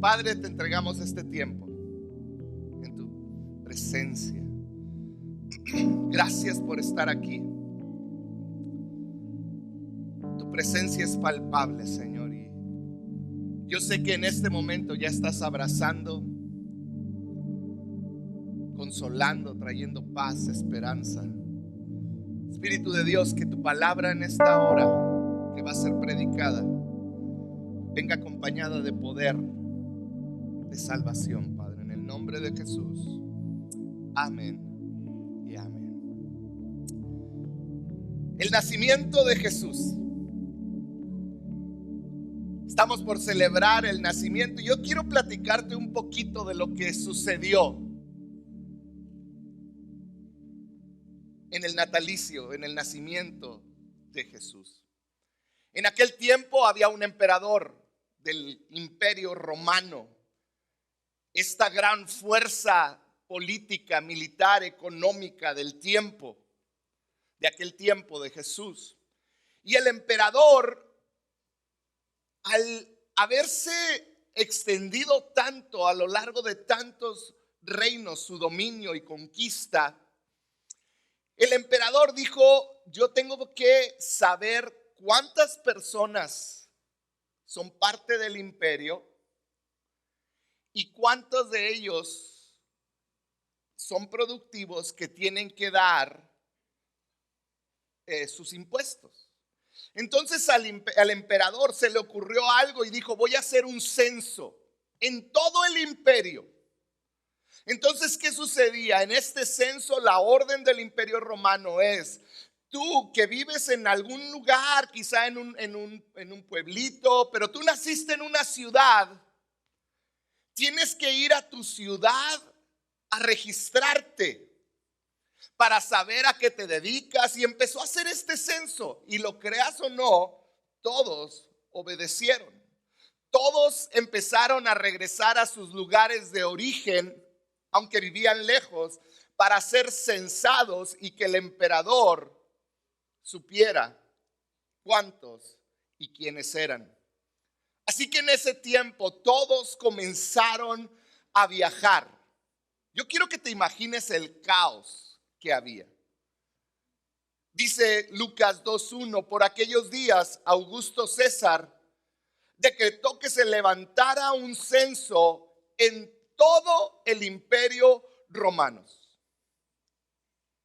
Padre, te entregamos este tiempo en tu presencia. Gracias por estar aquí. Tu presencia es palpable, Señor, y yo sé que en este momento ya estás abrazando, consolando, trayendo paz, esperanza. Espíritu de Dios, que tu palabra en esta hora que va a ser predicada venga acompañada de poder, de salvación, Padre, en el nombre de Jesús. Amén y amén. El nacimiento de Jesús. Estamos por celebrar el nacimiento. Yo quiero platicarte un poquito de lo que sucedió en el natalicio, en el nacimiento de Jesús. En aquel tiempo había un emperador del Imperio Romano, esta gran fuerza política, militar, económica del tiempo, de aquel tiempo de Jesús. Y el emperador, al haberse extendido tanto a lo largo de tantos reinos, su dominio y conquista, el emperador dijo: yo tengo que saber cuántas personas son parte del imperio y cuántos de ellos son productivos que tienen que dar sus impuestos. Entonces al emperador se le ocurrió algo y dijo: voy a hacer un censo en todo el imperio. Entonces, ¿qué sucedía? En este censo, la orden del Imperio Romano es: tú que vives en algún lugar, quizá en un pueblito, pero tú naciste en una ciudad, tienes que ir a tu ciudad a registrarte para saber a qué te dedicas. Y empezó a hacer este censo, y lo creas o no, todos obedecieron. Todos empezaron a regresar a sus lugares de origen, aunque vivían lejos, para ser censados y que el emperador supiera cuántos y quiénes eran. Así que en ese tiempo todos comenzaron a viajar. Yo quiero que te imagines el caos que había. Dice Lucas 2:1: por aquellos días Augusto César decretó que se levantara un censo en todo el imperio romano.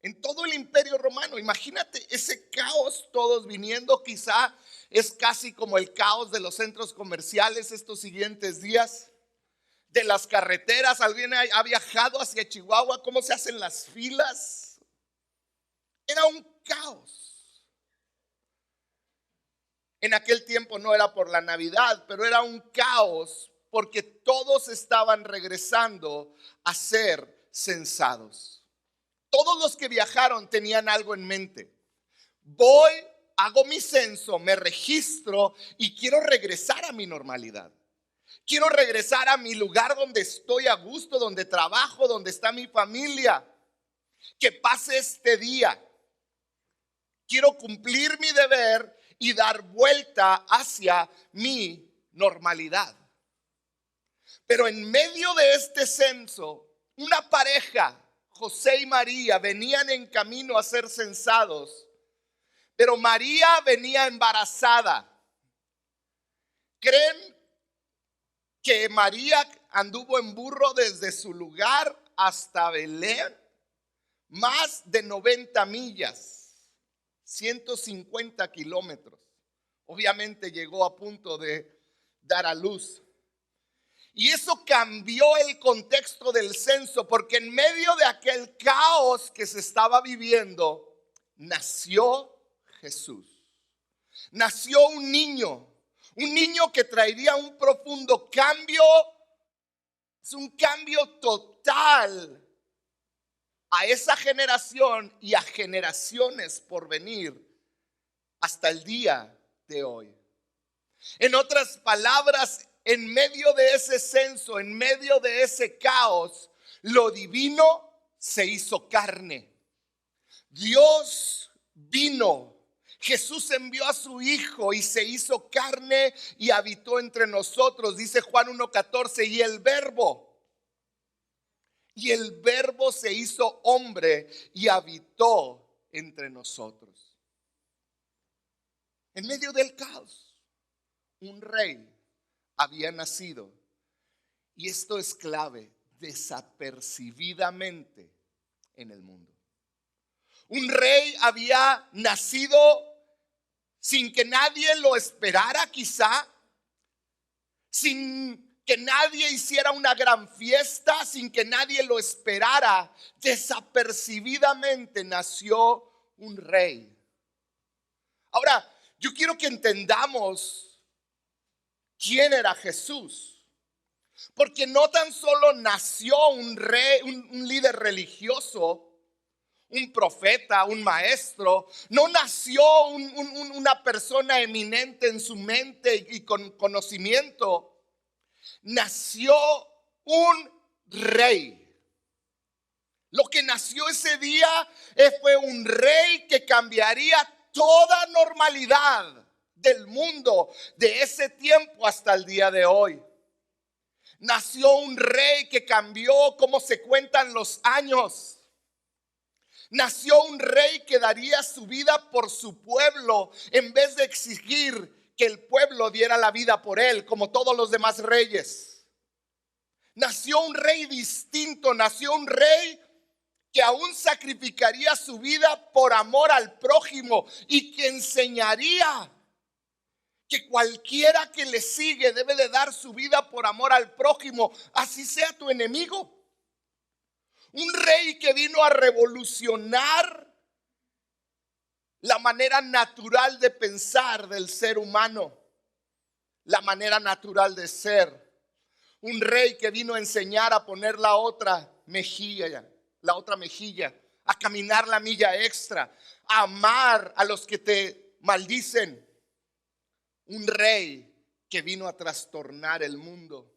En todo el imperio romano, imagínate ese caos, todos viniendo. Quizá es casi como el caos de los centros comerciales estos siguientes días, de las carreteras. ¿Alguien ha viajado hacia Chihuahua? ¿Cómo se hacen las filas? Era un caos. En aquel tiempo no era por la Navidad, pero era un caos porque todos estaban regresando a ser censados. Todos los que viajaron tenían algo en mente: voy, hago mi censo, me registro y quiero regresar a mi normalidad. Quiero regresar a mi lugar donde estoy a gusto, donde trabajo, donde está mi familia. Que pase este día. Quiero cumplir mi deber y dar vuelta hacia mi normalidad. Pero en medio de este censo, una pareja, José y María, venían en camino a ser censados, pero María venía embarazada. ¿Creen que María anduvo en burro desde su lugar hasta Belén? Más de 90 millas, 150 kilómetros. Obviamente llegó a punto de dar a luz. Y eso cambió el contexto del censo, porque en medio de aquel caos que se estaba viviendo, nació Jesús. Nació un niño que traería un profundo cambio. Es un cambio total a esa generación y a generaciones por venir hasta el día de hoy. En otras palabras, en medio de ese censo, en medio de ese caos, lo divino se hizo carne. Dios vino. Jesús envió a su Hijo y se hizo carne y habitó entre nosotros. Dice Juan 1:14, y el verbo se hizo hombre y habitó entre nosotros. En medio del caos, un rey había nacido. Y esto es clave, desapercibidamente en el mundo. Un rey había nacido sin que nadie lo esperara, quizá, sin que nadie hiciera una gran fiesta, sin que nadie lo esperara. Desapercibidamente nació un rey. Ahora, yo quiero que entendamos quién era Jesús. Porque no tan solo nació un rey, un líder religioso, un profeta, un maestro. No nació una persona eminente en su mente y con conocimiento. Nació un rey. Lo que nació ese día fue un rey que cambiaría toda normalidad del mundo de ese tiempo hasta el día de hoy. Nació un rey que cambió cómo se cuentan los años. Nació un rey que daría su vida por su pueblo en vez de exigir que el pueblo diera la vida por él como todos los demás reyes. Nació un rey distinto, nació un rey que aún sacrificaría su vida por amor al prójimo y que enseñaría que cualquiera que le sigue debe de dar su vida por amor al prójimo, así sea tu enemigo. Un rey que vino a revolucionar la manera natural de pensar del ser humano, la manera natural de ser. Un rey que vino a enseñar a poner la otra mejilla, a caminar la milla extra, a amar a los que te maldicen. Un rey que vino a trastornar el mundo.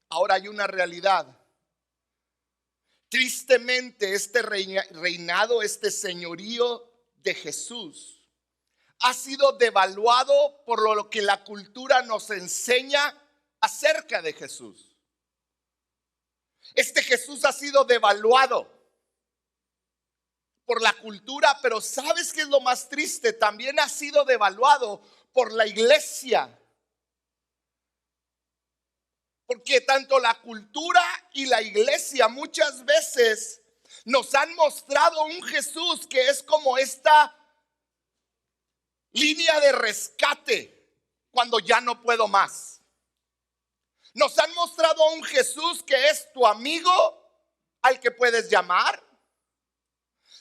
Ahora hay una realidad. Tristemente, este reinado, este señorío de Jesús ha sido devaluado por lo que la cultura nos enseña acerca de Jesús. Este Jesús ha sido devaluado por la cultura, pero ¿sabes qué es lo más triste? También ha sido devaluado por la iglesia. Porque tanto la cultura y la iglesia muchas veces nos han mostrado un Jesús que es como esta línea de rescate cuando ya no puedo más. Nos han mostrado un Jesús que es tu amigo al que puedes llamar.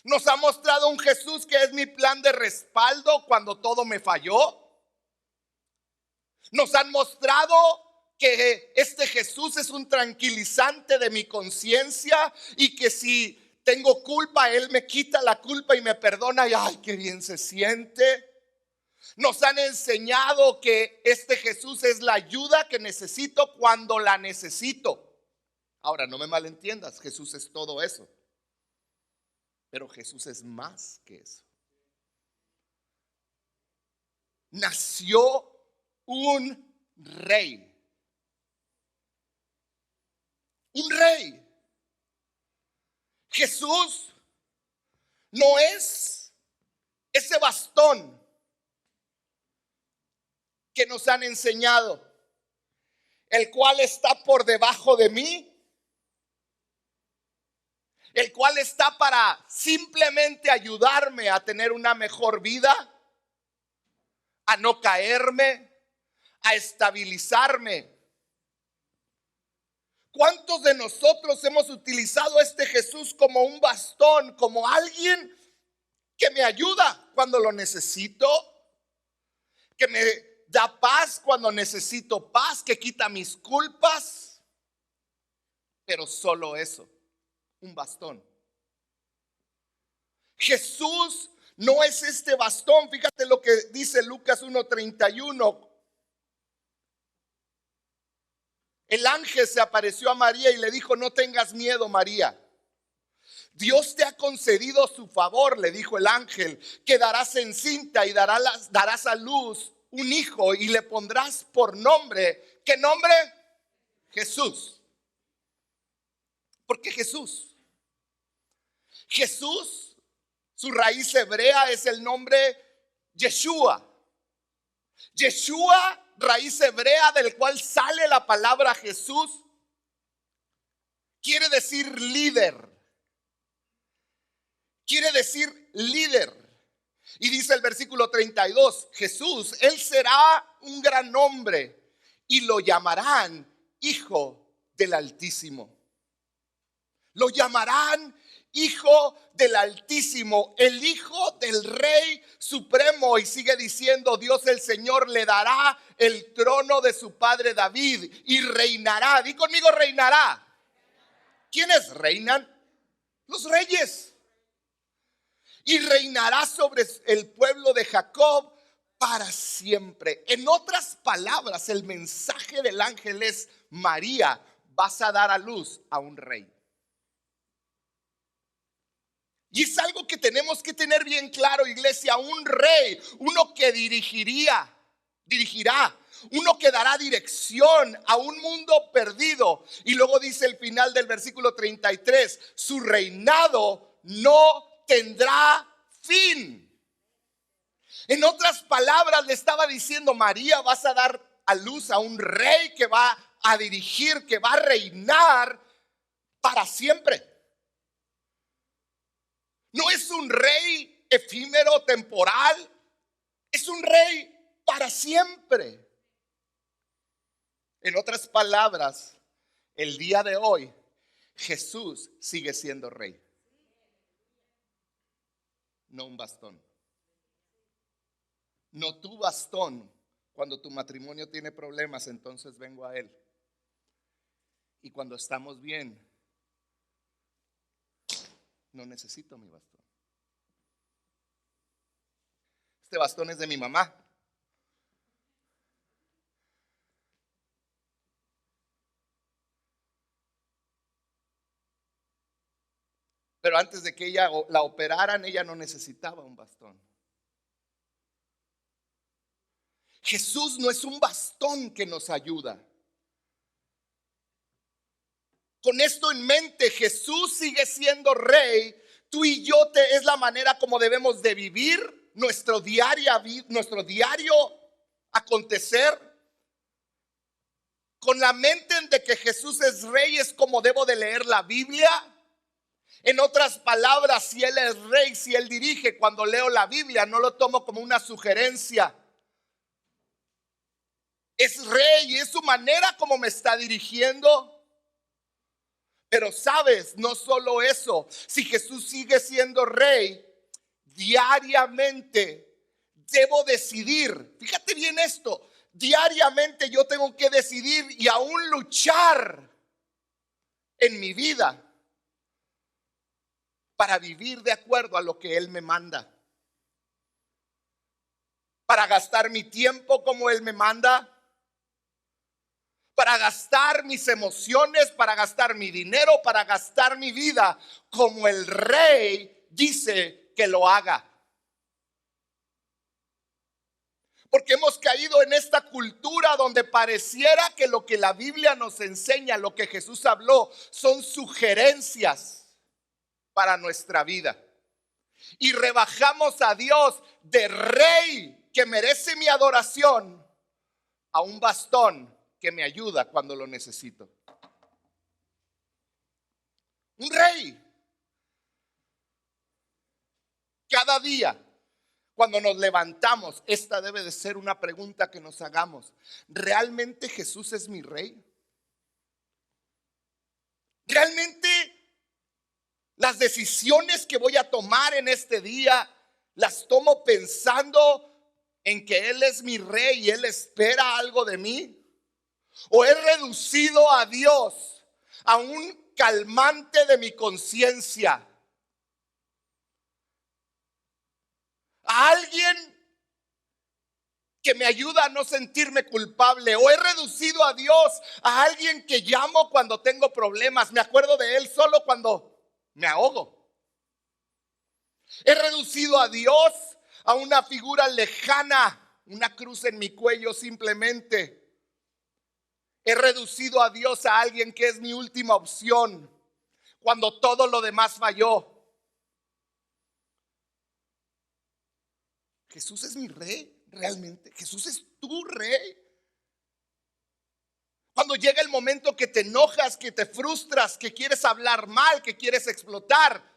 Nos ha mostrado un Jesús que es mi plan de respaldo cuando todo me falló. Nos han mostrado que este Jesús es un tranquilizante de mi conciencia y que si tengo culpa, Él me quita la culpa y me perdona y ¡ay, qué bien se siente! Nos han enseñado que este Jesús es la ayuda que necesito cuando la necesito. Ahora, no me malentiendas, Jesús es todo eso. Pero Jesús es más que eso. Nació un rey. Un rey. Jesús no es ese bastón que nos han enseñado, el cual está por debajo de mí, el cual está para simplemente ayudarme a tener una mejor vida, a no caerme, a estabilizarme. ¿Cuántos de nosotros hemos utilizado a este Jesús como un bastón, como alguien que me ayuda cuando lo necesito, que me da paz cuando necesito paz, que quita mis culpas? Pero solo eso, un bastón. Jesús no es este bastón. Fíjate lo que dice Lucas 1:31. El ángel se apareció a María y le dijo: no tengas miedo, María. Dios te ha concedido su favor, le dijo el ángel, quedarás encinta y darás a luz un hijo y le pondrás por nombre. ¿Qué nombre? Jesús. ¿Por qué Jesús? Jesús, su raíz hebrea es el nombre Yeshua. Yeshua, raíz hebrea del cual sale la palabra Jesús, quiere decir líder. Quiere decir líder. Y dice el versículo 32, Jesús, él será un gran hombre y lo llamarán Hijo del Altísimo. Lo llamarán Hijo del Altísimo, el Hijo del Rey Supremo. Y sigue diciendo, Dios el Señor le dará el trono de su padre David y reinará. Di conmigo, reinará. ¿Quiénes reinan? Los reyes. Y reinará sobre el pueblo de Jacob para siempre. En otras palabras, el mensaje del ángel es: María, vas a dar a luz a un rey. Y es algo que tenemos que tener bien claro, iglesia. Un rey, uno que dirigirá, uno que dará dirección a un mundo perdido. Y luego dice el final del versículo 33, su reinado no tendrá fin. En otras palabras, le estaba diciendo: María, vas a dar a luz a un rey que va a dirigir, que va a reinar para siempre. No es un rey efímero, temporal, es un rey para siempre. En otras palabras, el día de hoy, Jesús sigue siendo rey. No un bastón. No tu bastón. Cuando tu matrimonio tiene problemas, entonces vengo a Él. Y cuando estamos bien, no necesito mi bastón. Este bastón es de mi mamá. Pero antes de que ella la operaran, ella no necesitaba un bastón. Jesús no es un bastón que nos ayuda. Con esto en mente, Jesús sigue siendo rey. Tú y yo es la manera como debemos de vivir nuestro diario acontecer. Con la mente de que Jesús es rey es como debo de leer la Biblia. En otras palabras, si Él es rey, si Él dirige, cuando leo la Biblia no lo tomo como una sugerencia. Es rey y es su manera como me está dirigiendo. Pero sabes, no solo eso. Si Jesús sigue siendo rey, diariamente debo decidir. Fíjate bien esto. Diariamente yo tengo que decidir y aún luchar en mi vida para vivir de acuerdo a lo que Él me manda. Para gastar mi tiempo como Él me manda. Para gastar mis emociones, para gastar mi dinero, para gastar mi vida como el rey dice que lo haga. Porque hemos caído en esta cultura donde pareciera que lo que la Biblia nos enseña, lo que Jesús habló, son sugerencias para nuestra vida. Y rebajamos a Dios de rey que merece mi adoración a un bastón que me ayuda cuando lo necesito. Un rey. Cada día, cuando nos levantamos, esta debe de ser una pregunta que nos hagamos. ¿Realmente Jesús es mi rey? ¿Realmente las decisiones que voy a tomar en este día las tomo pensando en que Él es mi rey y Él espera algo de mí? ¿O he reducido a Dios a un calmante de mi conciencia? ¿A alguien que me ayuda a no sentirme culpable? ¿O he reducido a Dios a alguien que llamo cuando tengo problemas? Me acuerdo de Él solo cuando me ahogo. He reducido a Dios a una figura lejana, una cruz en mi cuello simplemente. He reducido a Dios a alguien que es mi última opción cuando todo lo demás falló. Jesús es mi rey, realmente. Jesús es tu rey. Cuando llega el momento que te enojas, que te frustras, que quieres hablar mal, que quieres explotar.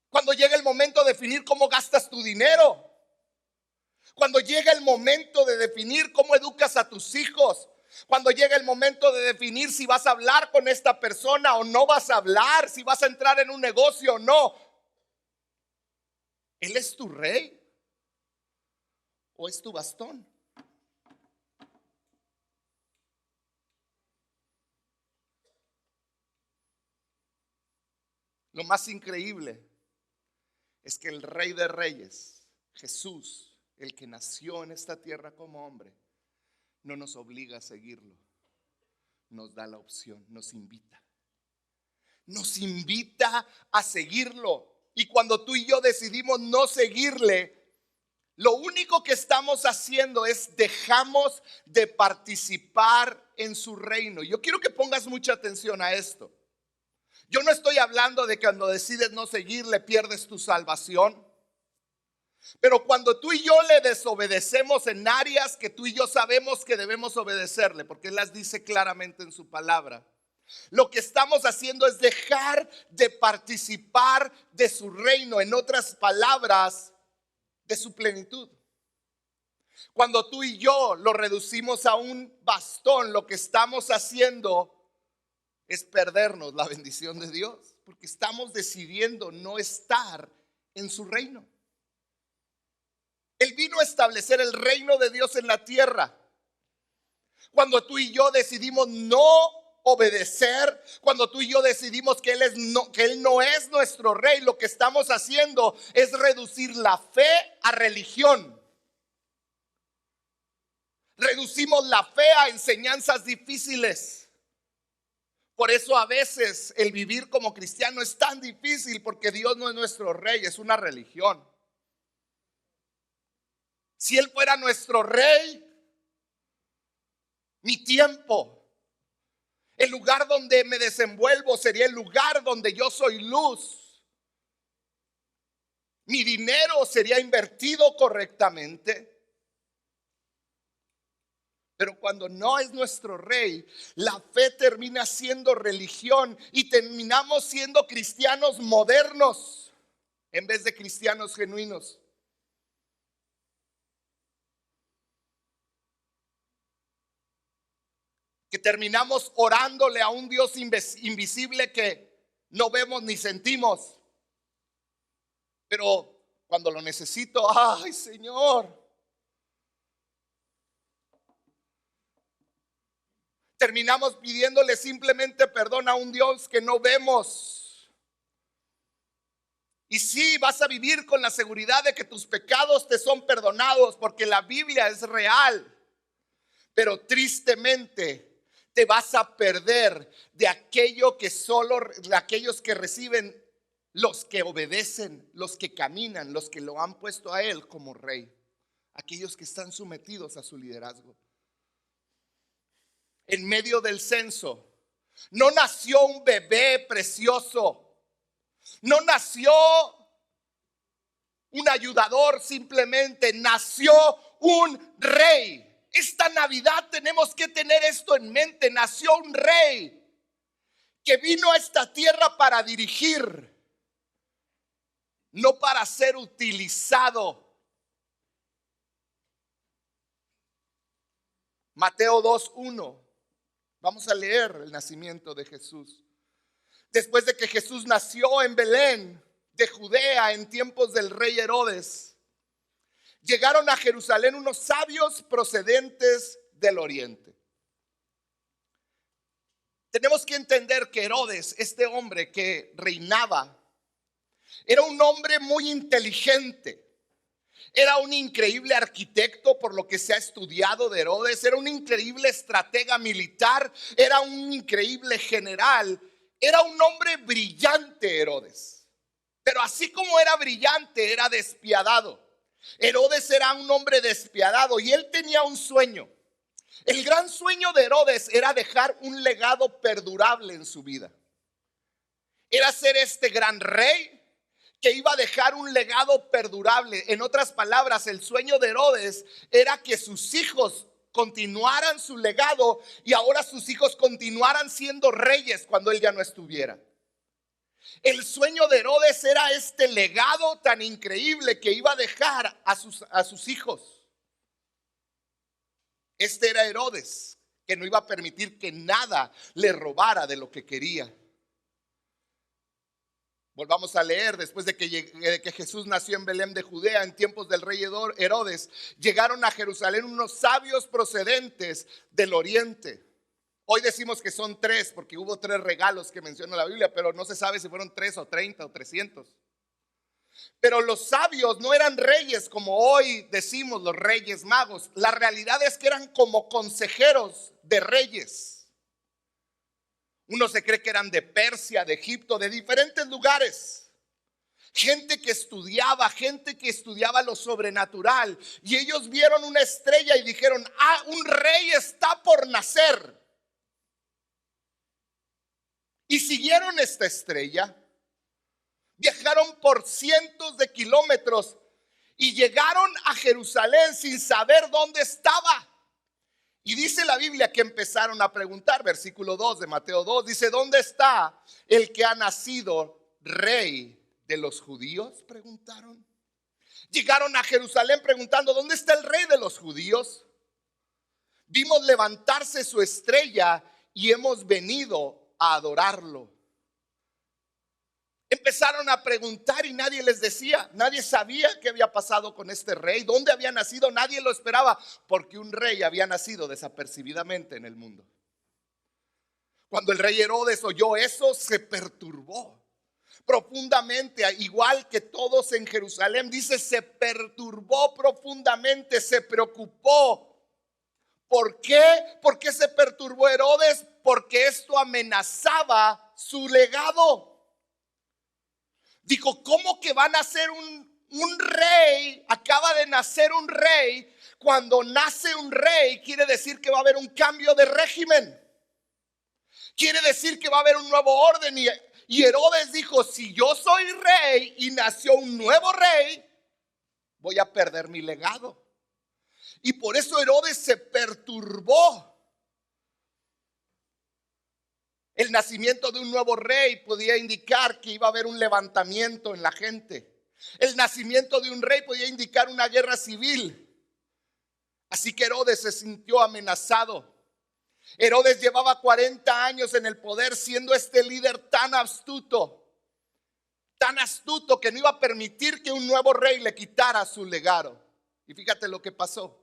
Cuando llega el momento de definir cómo gastas tu dinero. Cuando llega el momento de definir cómo educas a tus hijos. Cuando llega el momento de definir si vas a hablar con esta persona o no vas a hablar, si vas a entrar en un negocio o no. ¿Él es tu rey o es tu bastón? Lo más increíble es que el Rey de Reyes, Jesús, el que nació en esta tierra como hombre, no nos obliga a seguirlo. Nos da la opción, nos invita. Nos invita a seguirlo. Y cuando tú y yo decidimos no seguirle, lo único que estamos haciendo es dejamos de participar en su reino. Yo quiero que pongas mucha atención a esto. Yo no estoy hablando de que cuando decides no seguirle pierdes tu salvación. Pero cuando tú y yo le desobedecemos en áreas que tú y yo sabemos que debemos obedecerle, porque Él las dice claramente en su palabra, lo que estamos haciendo es dejar de participar de su reino, en otras palabras, de su plenitud. Cuando tú y yo lo reducimos a un bastón, lo que estamos haciendo es perdernos la bendición de Dios, porque estamos decidiendo no estar en su reino. Él vino a establecer el reino de Dios en la tierra. Cuando tú y yo decidimos no obedecer, cuando tú y yo decidimos que Él no es nuestro rey, lo que estamos haciendo es reducir la fe a religión. Reducimos la fe a enseñanzas difíciles. Por eso a veces el vivir como cristiano es tan difícil, porque Dios no es nuestro rey, es una religión. Si Él fuera nuestro rey, mi tiempo, el lugar donde me desenvuelvo sería el lugar donde yo soy luz. Mi dinero sería invertido correctamente. Pero cuando no es nuestro rey, la fe termina siendo religión y terminamos siendo cristianos modernos en vez de cristianos genuinos. Que terminamos orándole a un Dios invisible que no vemos ni sentimos. Pero cuando lo necesito, ¡ay, Señor! Terminamos pidiéndole simplemente perdón a un Dios que no vemos. Y sí, vas a vivir con la seguridad de que tus pecados te son perdonados, porque la Biblia es real. Pero tristemente te vas a perder de aquello que solo de aquellos que reciben, los que obedecen, los que caminan, los que lo han puesto a Él como rey, aquellos que están sometidos a su liderazgo. En medio del censo no nació un bebé precioso, no nació un ayudador, simplemente nació un rey. Esta Navidad tenemos que tener esto en mente. Nació un rey que vino a esta tierra para dirigir, no para ser utilizado. Mateo 2:1. Vamos a leer el nacimiento de Jesús. Después de que Jesús nació en Belén de Judea en tiempos del rey Herodes, llegaron a Jerusalén unos sabios procedentes del oriente. Tenemos que entender que Herodes, este hombre que reinaba, era un hombre muy inteligente. Era un increíble arquitecto, por lo que se ha estudiado de Herodes. Era un increíble estratega militar. Era un increíble general. Era un hombre brillante, Herodes. Pero así como era brillante, era despiadado. Herodes era un hombre despiadado y él tenía un sueño. El gran sueño de Herodes era dejar un legado perdurable en su vida. Era ser este gran rey que iba a dejar un legado perdurable. En otras palabras, el sueño de Herodes era que sus hijos continuaran su legado y ahora sus hijos continuaran siendo reyes cuando él ya no estuviera. El sueño de Herodes era este legado tan increíble que iba a dejar a sus hijos. Este era Herodes, que no iba a permitir que nada le robara de lo que quería. Volvamos a leer, después de que Jesús nació en Belén de Judea, en tiempos del rey Herodes, llegaron a Jerusalén unos sabios procedentes del oriente. Hoy decimos que son 3 porque hubo 3 regalos que menciona la Biblia, pero no se sabe si fueron 3 o 30 o 300. Pero los sabios no eran reyes como hoy decimos los reyes magos. La realidad es que eran como consejeros de reyes. Uno se cree que eran de Persia, de Egipto, de diferentes lugares. Gente que estudiaba lo sobrenatural. Y ellos vieron una estrella y dijeron: un rey está por nacer. Y siguieron esta estrella. Viajaron por cientos de kilómetros y llegaron a Jerusalén sin saber dónde estaba. Y dice la Biblia que empezaron a preguntar, versículo 2 de Mateo 2, dice: ¿dónde está el que ha nacido rey de los judíos? Preguntaron. Llegaron a Jerusalén preguntando: ¿dónde está el rey de los judíos? Vimos levantarse su estrella y hemos venido a adorarlo. Empezaron a preguntar y nadie les decía. Nadie sabía qué había pasado con este rey, dónde había nacido. Nadie lo esperaba, porque un rey había nacido desapercibidamente en el mundo. Cuando el rey Herodes oyó eso, se perturbó profundamente, igual que todos en Jerusalén. Dice, se perturbó profundamente, se preocupó. ¿Por qué? ¿Por qué se perturbó Herodes? Porque esto amenazaba su legado. Dijo: ¿cómo que va a nacer un rey? Acaba de nacer un rey. Cuando nace un rey, quiere decir que va a haber un cambio de régimen. Quiere decir que va a haber un nuevo orden. Y Herodes dijo: si yo soy rey y nació un nuevo rey, voy a perder mi legado. Y por eso Herodes se perturbó. El nacimiento de un nuevo rey podía indicar que iba a haber un levantamiento en la gente. El nacimiento de un rey podía indicar una guerra civil. Así que Herodes se sintió amenazado. Herodes llevaba 40 años en el poder, siendo este líder tan astuto que no iba a permitir que un nuevo rey le quitara su legado. Y fíjate lo que pasó.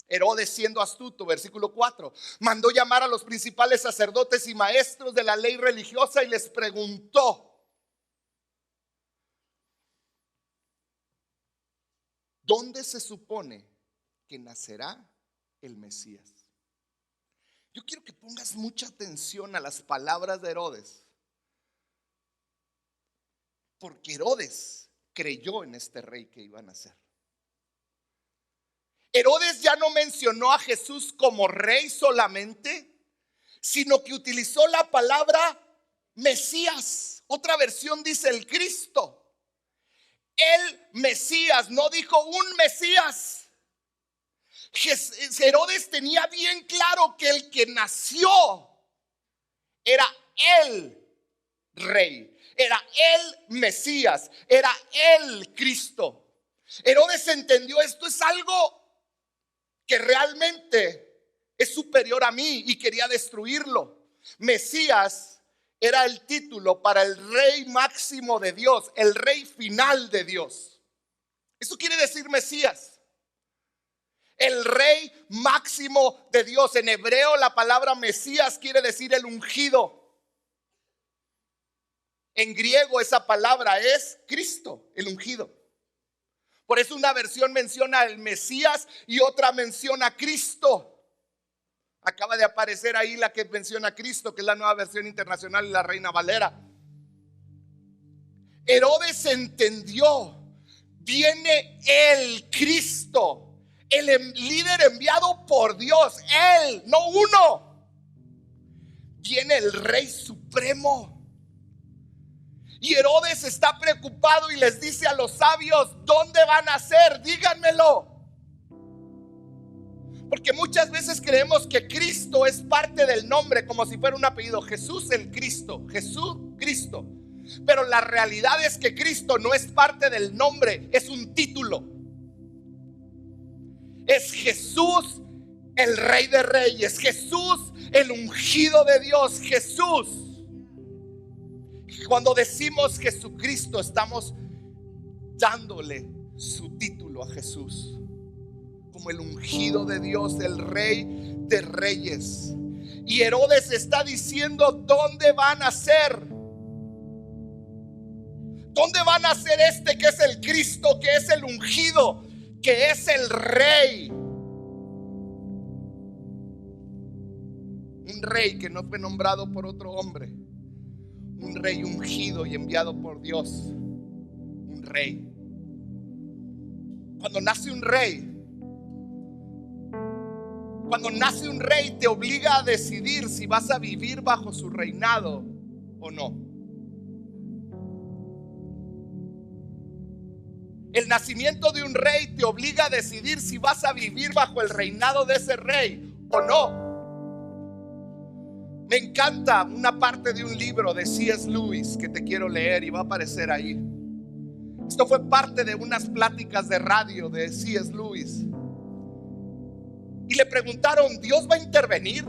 Herodes, siendo astuto, versículo 4, mandó llamar a los principales sacerdotes y maestros de la ley religiosa y les preguntó: ¿dónde se supone que nacerá el Mesías? Yo quiero que pongas mucha atención a las palabras de Herodes, porque Herodes creyó en este rey que iba a nacer. Herodes ya no mencionó a Jesús como rey solamente, sino que utilizó la palabra Mesías. Otra versión dice el Cristo. El Mesías, no dijo un Mesías. Herodes tenía bien claro que el que nació era el rey, era el Mesías, era el Cristo. Herodes entendió: esto es algo que realmente es superior a mí, y quería destruirlo. Mesías era el título para el rey máximo de Dios, el rey final de Dios. Eso quiere decir Mesías, el rey máximo de Dios. En hebreo la palabra Mesías quiere decir el ungido. En griego esa palabra es Cristo, el ungido. Por eso una versión menciona al Mesías y otra menciona a Cristo. Acaba de aparecer ahí la que menciona a Cristo, que es la Nueva Versión Internacional y la Reina Valera. Herodes entendió, viene el Cristo, el líder enviado por Dios, él, no uno. Viene el Rey Supremo. Y Herodes está preocupado y les dice a los sabios: ¿dónde van a ser? Díganmelo. Porque muchas veces creemos que Cristo es parte del nombre, como si fuera un apellido. Jesús el Cristo, Jesús Cristo. Pero la realidad es que Cristo no es parte del nombre, es un título. Es Jesús el Rey de Reyes, Jesús el ungido de Dios, Jesús. Cuando decimos Jesucristo, estamos dándole su título a Jesús como el ungido de Dios, el Rey de Reyes. Y Herodes está diciendo: ¿dónde van a ser? ¿Dónde van a ser este que es el Cristo, que es el ungido, que es el Rey? Un rey que no fue nombrado por otro hombre. Un rey ungido y enviado por Dios. Un rey. Cuando nace un rey, te obliga a decidir si vas a vivir bajo su reinado o no. El nacimiento de un rey te obliga a decidir si vas a vivir bajo el reinado de ese rey o no. Me encanta una parte de un libro de C.S. Lewis que te quiero leer y va a aparecer ahí. Esto fue parte de unas pláticas de radio de C.S. Lewis. Y le preguntaron: ¿Dios va a intervenir?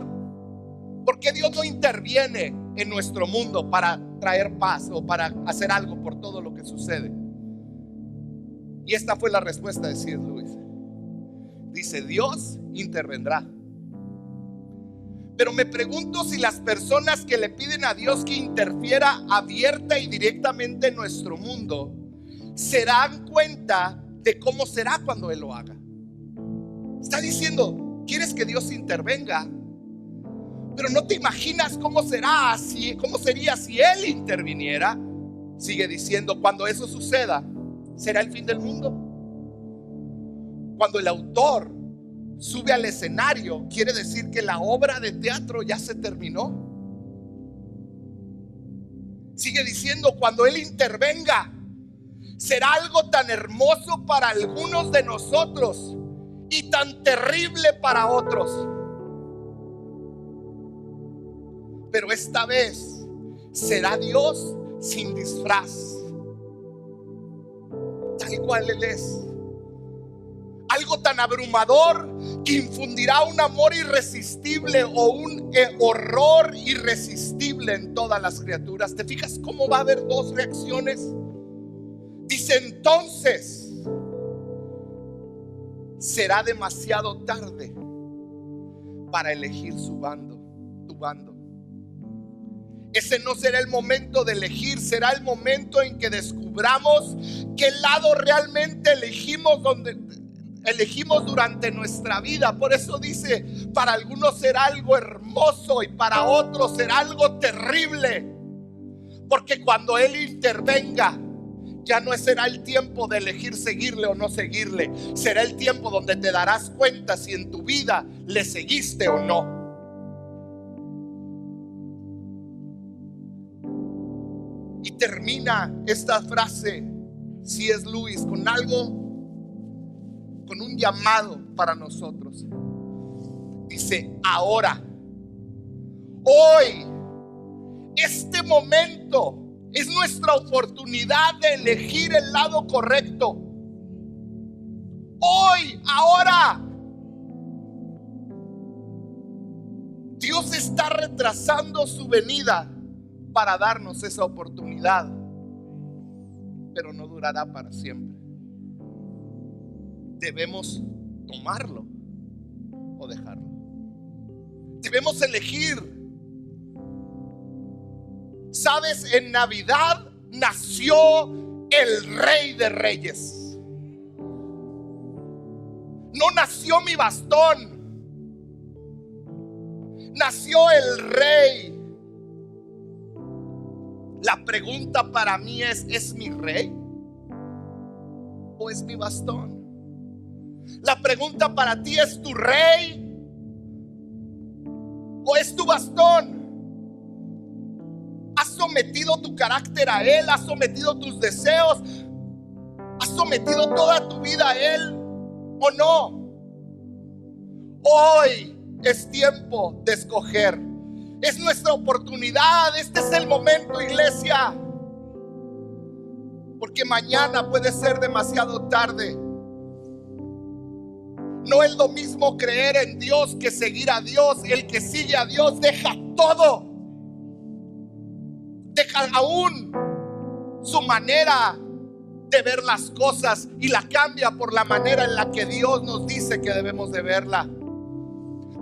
¿Por qué Dios no interviene en nuestro mundo para traer paz o para hacer algo por todo lo que sucede? Y esta fue la respuesta de C.S. Lewis. Dice: Dios intervendrá. Pero me pregunto si las personas que le piden a Dios que interfiera abierta y directamente en nuestro mundo se dan cuenta de cómo será cuando Él lo haga. Está diciendo: ¿quieres que Dios intervenga? Pero no te imaginas cómo sería si Él interviniera. Sigue diciendo: cuando eso suceda, ¿será el fin del mundo? Cuando el autor sube al escenario, quiere decir que la obra de teatro ya se terminó. Sigue diciendo: cuando Él intervenga, será algo tan hermoso para algunos de nosotros y tan terrible para otros. Pero esta vez será Dios sin disfraz, tal cual Él es. Algo tan abrumador que infundirá un amor irresistible o un horror irresistible en todas las criaturas. ¿Te fijas cómo va a haber dos reacciones? Dice: entonces será demasiado tarde para elegir tu bando. Ese no será el momento de elegir, será el momento en que descubramos qué lado realmente elegimos durante nuestra vida. Por eso dice: para algunos será algo hermoso y para otros será algo terrible. Porque cuando Él intervenga, ya no será el tiempo de elegir seguirle o no seguirle. Será el tiempo donde te darás cuenta si en tu vida le seguiste o no. Y termina esta frase C.S. Lewis con un llamado para nosotros. Dice: ahora, hoy, este momento es nuestra oportunidad de elegir el lado correcto. Hoy, ahora. Dios está retrasando su venida para darnos esa oportunidad, pero no durará para siempre. Debemos tomarlo o dejarlo. Debemos elegir. Sabes, en Navidad nació el Rey de Reyes. No nació mi bastón. Nació el Rey. La pregunta para mí ¿es mi rey o es mi bastón? La pregunta para ti ¿es tu rey o es tu bastón? ¿Has sometido tu carácter a Él? ¿Has sometido tus deseos? ¿Has sometido toda tu vida a Él o no? Hoy es tiempo de escoger. Es nuestra oportunidad. Este es el momento, iglesia. Porque mañana puede ser demasiado tarde. No es lo mismo creer en Dios que seguir a Dios. El que sigue a Dios deja todo. Deja aún su manera de ver las cosas y la cambia por la manera en la que Dios nos dice que debemos de verla.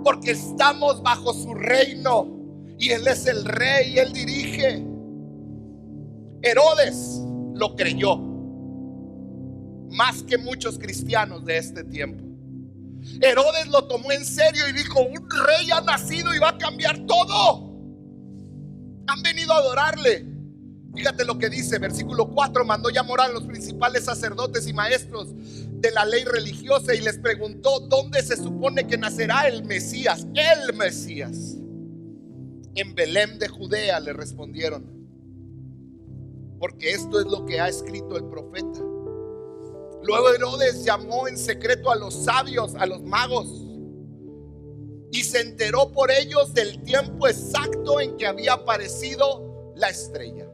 Porque estamos bajo su reino y Él es el rey y Él dirige. Herodes lo creyó más que muchos cristianos de este tiempo. Herodes lo tomó en serio y dijo: un rey ha nacido y va a cambiar todo. Han venido a adorarle. Fíjate lo que dice, versículo 4: mandó llamar a los principales sacerdotes y maestros de la ley religiosa y les preguntó: ¿dónde se supone que nacerá el Mesías? El Mesías. En Belén de Judea, le respondieron, porque esto es lo que ha escrito el profeta. Luego Herodes llamó en secreto a los sabios, a los magos, y se enteró por ellos del tiempo exacto en que había aparecido la estrella.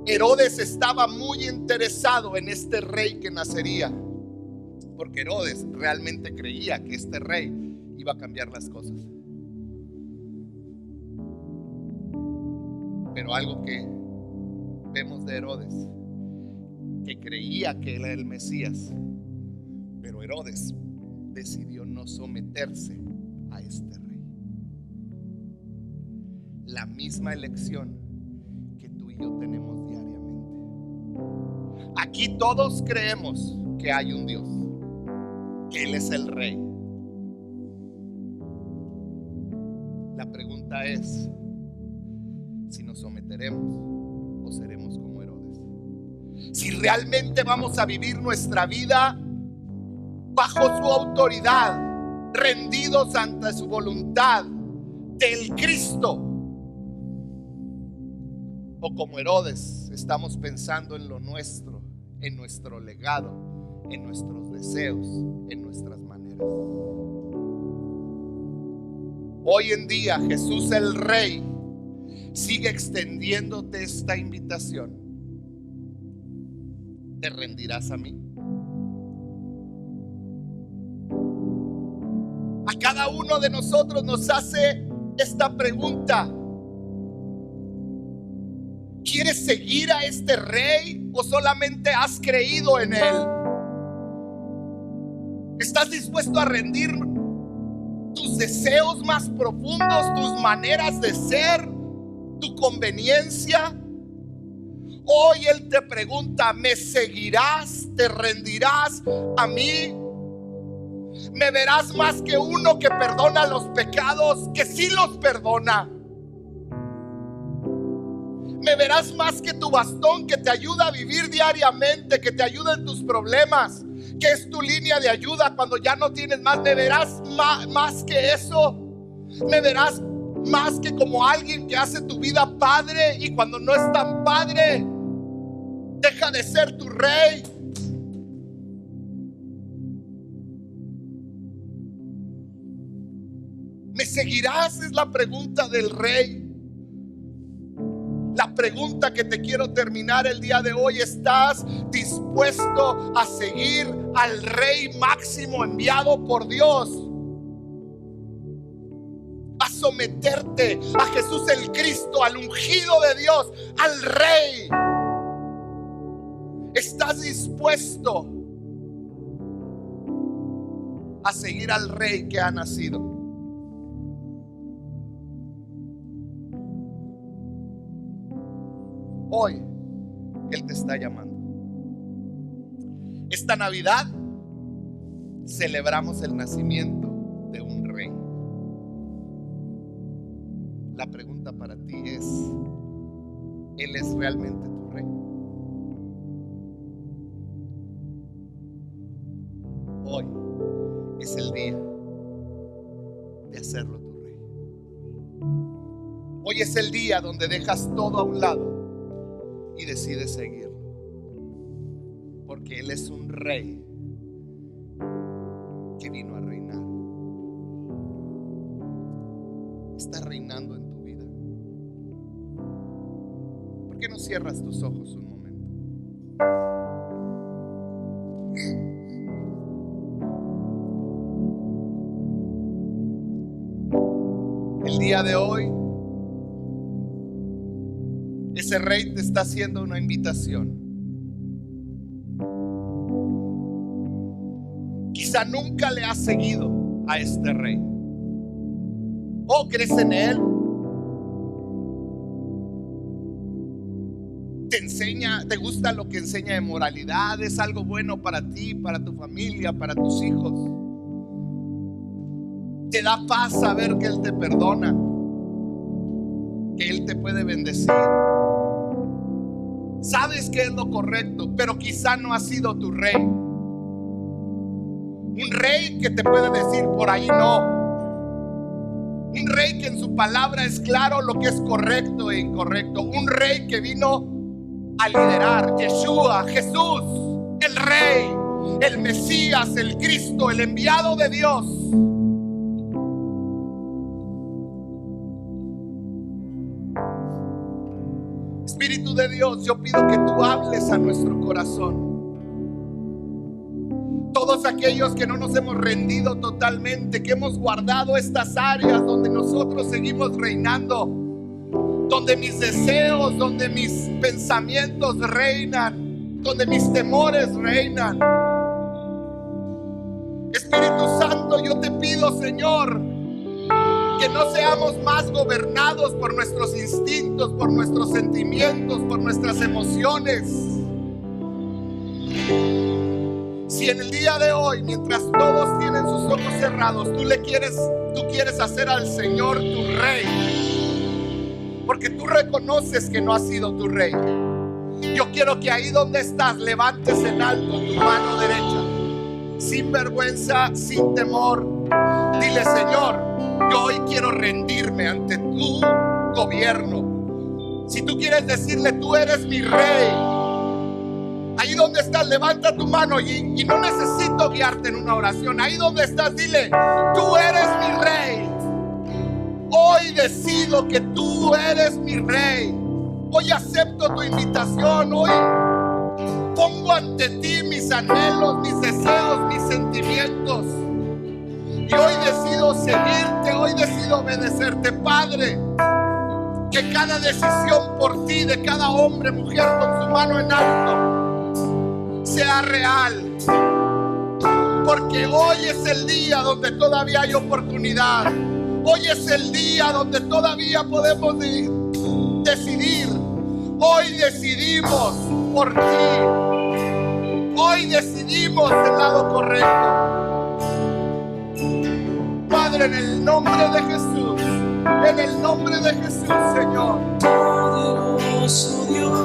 Herodes estaba muy interesado en este rey que nacería, porque Herodes realmente creía que este rey iba a cambiar las cosas. Pero algo que vemos de Herodes, que creía que él era el Mesías, pero Herodes decidió no someterse a este rey. La misma elección que tú y yo tenemos diariamente. Aquí todos creemos que hay un Dios, que Él es el rey. La pregunta es si nos someteremos o seremos como Herodes. Si realmente vamos a vivir nuestra vida bajo su autoridad, rendidos ante su voluntad del Cristo, o como Herodes estamos pensando en lo nuestro, en nuestro legado, en nuestros deseos, en nuestras maneras. Hoy en día Jesús el Rey sigue extendiéndote esta invitación. ¿Te rendirás a mí? A cada uno de nosotros nos hace esta pregunta: ¿quieres seguir a este rey o solamente has creído en él? ¿Estás dispuesto a rendir tus deseos más profundos, tus maneras de ser, tu conveniencia? Hoy Él te pregunta: ¿me seguirás? ¿Te rendirás a mí? ¿Me verás más que uno que perdona los pecados, que sí los perdona? ¿Me verás más que tu bastón que te ayuda a vivir diariamente, que te ayuda en tus problemas, que es tu línea de ayuda cuando ya no tienes más? ¿Me verás más que eso? ¿Me verás más que como alguien que hace tu vida padre y cuando no es tan padre deja de ser tu rey? ¿Me seguirás? Es la pregunta del rey. La pregunta que te quiero terminar el día de hoy: ¿estás dispuesto a seguir al Rey máximo enviado por Dios? A someterte a Jesús el Cristo, al ungido de Dios, al Rey. ¿Estás dispuesto a seguir al Rey que ha nacido? Hoy Él te está llamando. Esta Navidad celebramos el nacimiento de un rey. La pregunta para ti es: Él es realmente tu rey. Hoy es el día de hacerlo tu rey. Hoy es el día donde dejas todo a un lado y decides seguirlo, porque Él es un rey que vino a reinar. Está reinando en tu vida. ¿Por qué no cierras tus ojos un momento? El día de hoy, ese rey te está haciendo una invitación. Quizá nunca le has seguido a este rey. ¿O crees en él? ¿Te enseña, te gusta lo que enseña de moralidad? ¿Es algo bueno para ti, para tu familia, para tus hijos? ¿Te da paz saber que Él te perdona, que Él te puede bendecir? Sabes que es lo correcto, pero quizá no ha sido tu rey. Un rey que te puede decir por ahí no. Un rey que en su palabra es claro lo que es correcto e incorrecto. Un rey que vino a liderar. Yeshua, Jesús, el rey, el Mesías, el Cristo, el enviado de Dios. Espíritu de Dios, yo pido que tú hables a nuestro corazón. Todos aquellos que no nos hemos rendido totalmente, que hemos guardado estas áreas donde nosotros seguimos reinando, donde mis deseos, donde mis pensamientos reinan, donde mis temores reinan. Espíritu Santo, yo te pido, Señor, que no seamos más gobernados por nuestros instintos, por nuestros sentimientos, por nuestras emociones. Si en el día de hoy, mientras todos tienen sus ojos cerrados, tú quieres hacer al Señor tu rey, porque tú reconoces que no ha sido tu rey, yo quiero que ahí donde estás levantes en alto tu mano derecha, sin vergüenza, sin temor. Dile: Señor, yo hoy quiero rendirme ante tu gobierno. Si tú quieres decirle: tú eres mi rey, ahí donde estás, levanta tu mano y no necesito guiarte en una oración. Ahí donde estás, dile: tú eres mi rey. Hoy decido que tú eres mi rey. Hoy acepto tu invitación. Hoy pongo ante ti mis anhelos, mis deseos, mis sentimientos. Y hoy decido seguirte, hoy decido obedecerte, Padre. Que cada decisión por ti, de cada hombre, mujer, con su mano en alto, sea real, porque hoy es el día donde todavía hay oportunidad. Hoy es el día donde todavía podemos decidir. Hoy decidimos por ti. Hoy decidimos el lado correcto. Padre, en el nombre de Jesús, en el nombre de Jesús, Señor. Poderoso Dios.